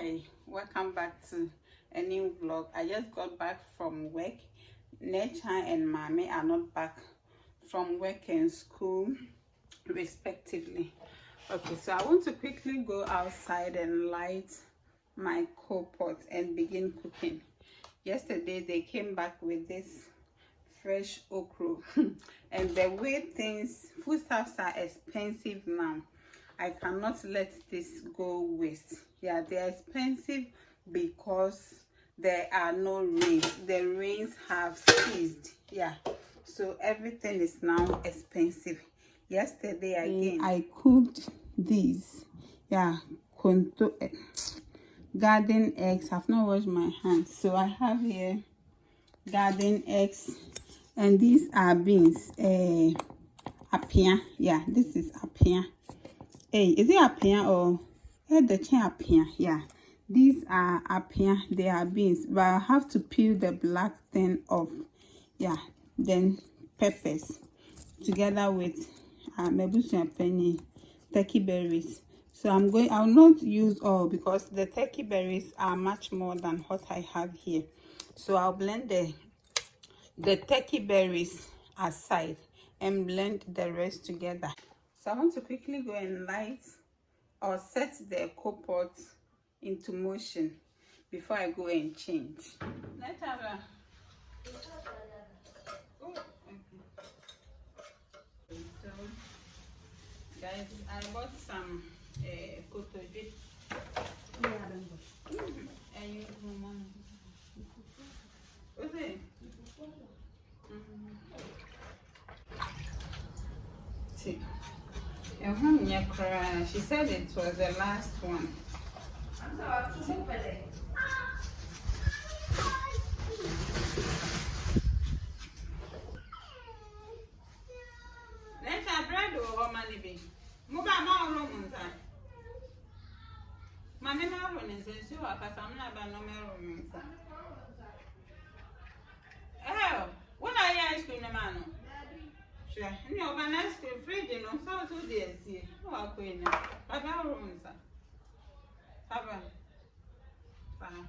Hi, welcome back to a new vlog. I just got back from work. Nature and Mommy are not back from work and school respectively. Okay, so I want to quickly go outside and light my coal pot and begin cooking. Yesterday they came back with this fresh okro and the way foodstuffs are expensive now, I cannot let this go waste. Yeah, they're expensive because there are no rains. The rains have ceased. Yeah, so everything is now expensive. Yesterday again I cooked these. Yeah, garden eggs. I've not washed my hands, so I have here garden eggs, and these are beans. Apia. Yeah, this is apia. Hey, is it apia or the apia? Yeah, these are apia. They are beans, but I have to peel the black thing off. Yeah, then peppers together with penny turkey berries. So I'll not use all because the turkey berries are much more than what I have here. So I'll blend the turkey berries aside and blend the rest together. So I want to quickly go and light or set the coal pot into motion before I go and change. Let's have a so guys, I bought some kotoje. What's it? See. She said it was the last one. Let's have bread or money be. Move on room. My name is so I am not by no room. Oh, what are you ice cream, man? Sure, you know, my ice cream fridge, you know, so dear. See, who are queen? But our rooms are. Fine.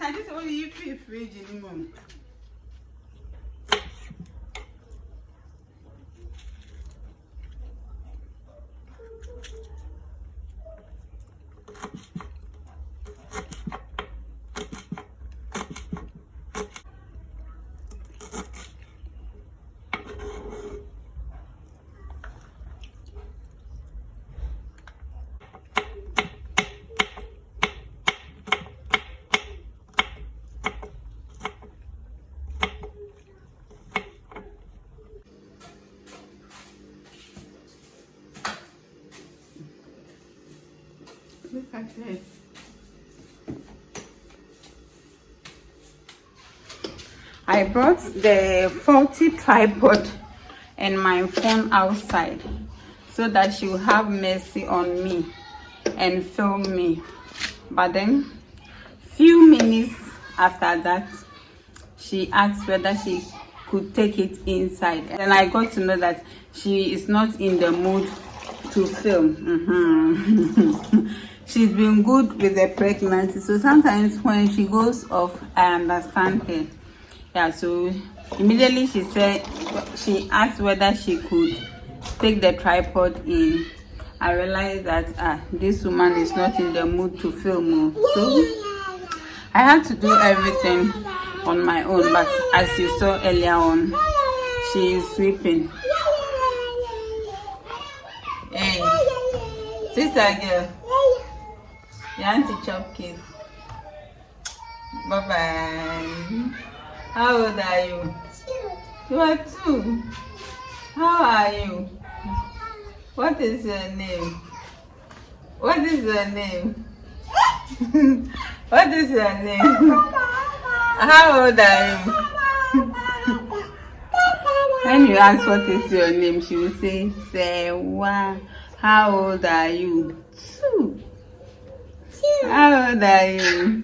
I just only you feel fridge anymore. Look at this. I brought the faulty tripod and my phone outside so that she will have mercy on me and film me. But then, few minutes after that, she asked whether she could take it inside. And I got to know that she is not in the mood to film. She's been good with the pregnancy, so sometimes when she goes off, I understand her. Yeah, so immediately she asked whether she could take the tripod in. I realized that this woman is not in the mood to film. So I had to do everything on my own, but as you saw earlier on, she is sweeping. Hey, sister girl. Your auntie chop cake. Bye bye. How old are you? 2. You are 2. How are you? What is your name? What is your name? What is your name? How old are you? Her when you ask what is your name, she will say, Sewa. How old are you? 2. How old are you?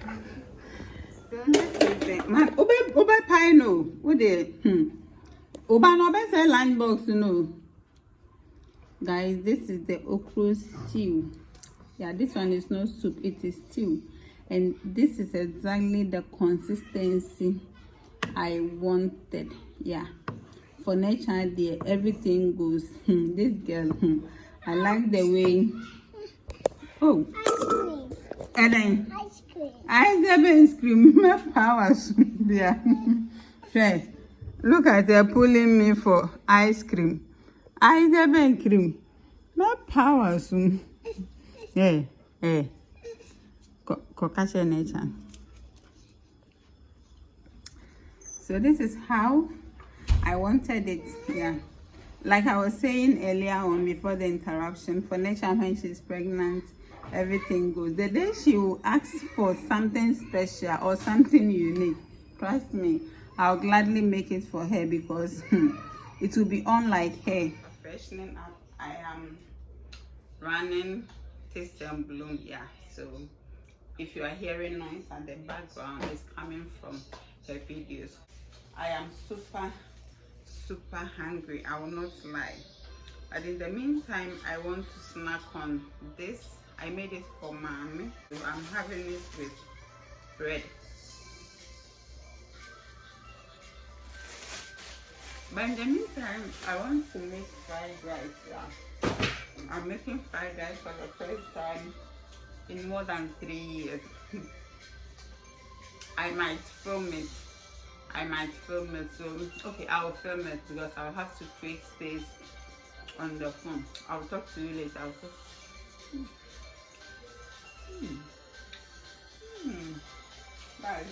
So this is it. Man, obe pie no. What the? Oba no be say lunchbox no. Guys, this is the okro stew. Yeah, this one is not soup, it is stew. And this is exactly the consistency I wanted. Yeah, for nature there, everything goes. This girl, I like the way. Oh, and then ice cream. My powers. Yeah. Sure. Look at her pulling me for ice cream. Ice cream. My powers. Yeah, yeah. Nature. So this is how I wanted it. Yeah, like I was saying earlier on before the interruption, for nature when she's pregnant, everything goes. The day she will ask for something special or something unique, trust me, I'll gladly make it for her because it will be unlike her. Freshening up, I am running Taste and Bloom. Yeah, so if you are hearing noise at the background, it's coming from her videos. I am super hungry, I will not lie, but in the meantime I want to snack on this. I made it for mommy, so I'm having it with bread. But in the meantime I want to make fried rice. Yeah, I'm making fried rice for the first time in more than 3 years. I might film it, so okay, I will film it because I'll have to create space on the phone. I'll talk to you later. Bye.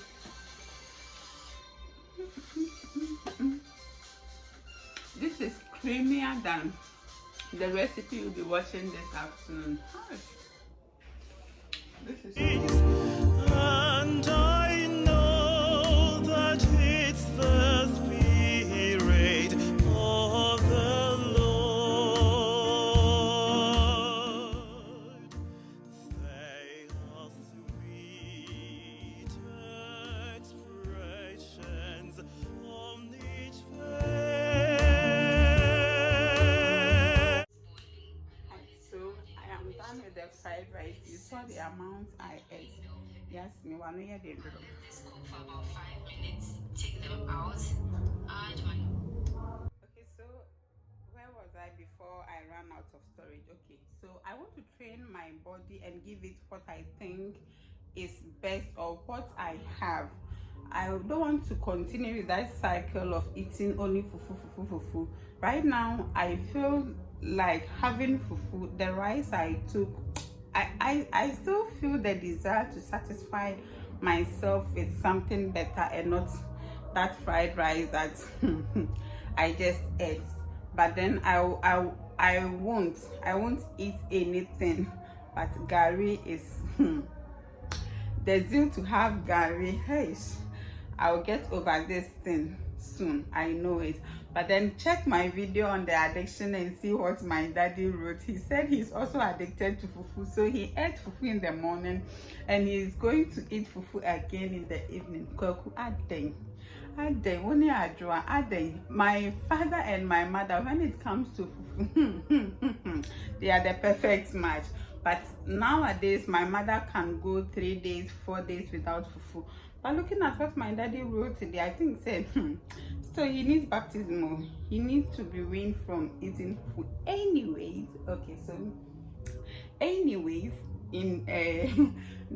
This is creamier than the recipe you'll be watching this afternoon. This is and I know that it's the Spirit of the Lord. They are sweet expressions on each face. So I am done with the fried rice. You saw the amount I ate. Yes, me one year they do. Cook for about 5 minutes. Take them out. Add one. Okay, so where was I before I ran out of storage? Okay, so I want to train my body and give it what I think is best or what I have. I don't want to continue with that cycle of eating only fufu. Right now, I feel like having fufu. The rice I took, I still feel the desire to satisfy myself with something better and not that fried rice that I just ate. But then I won't eat anything but gari is the zeal to have gari. Hey, I'll get over this thing soon, I know it. But then check my video on the addiction and see what my daddy wrote. He said he's also addicted to fufu, so he ate fufu in the morning and he's going to eat fufu again in the evening. My father and my mother, when it comes to fufu, they are the perfect match. But nowadays my mother can go 3 days 4 days without fufu. But looking at what my daddy wrote today, I think said so he needs baptism. He needs to be weaned from eating food anyways. Okay, so anyways, in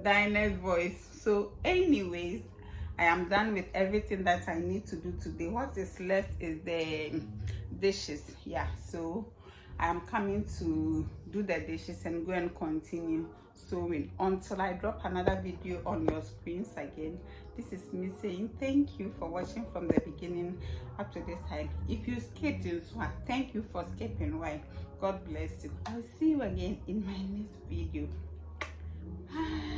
Dinah's voice, so anyways, I am done with everything that I need to do today. What is left is the dishes. Yeah, so I am coming to do the dishes and go and continue sewing until I drop another video on your screens again. This is me saying thank you for watching from the beginning up to this time. If you skipped this one, thank you for skipping. Why? God bless you. I'll see you again in my next video. Bye.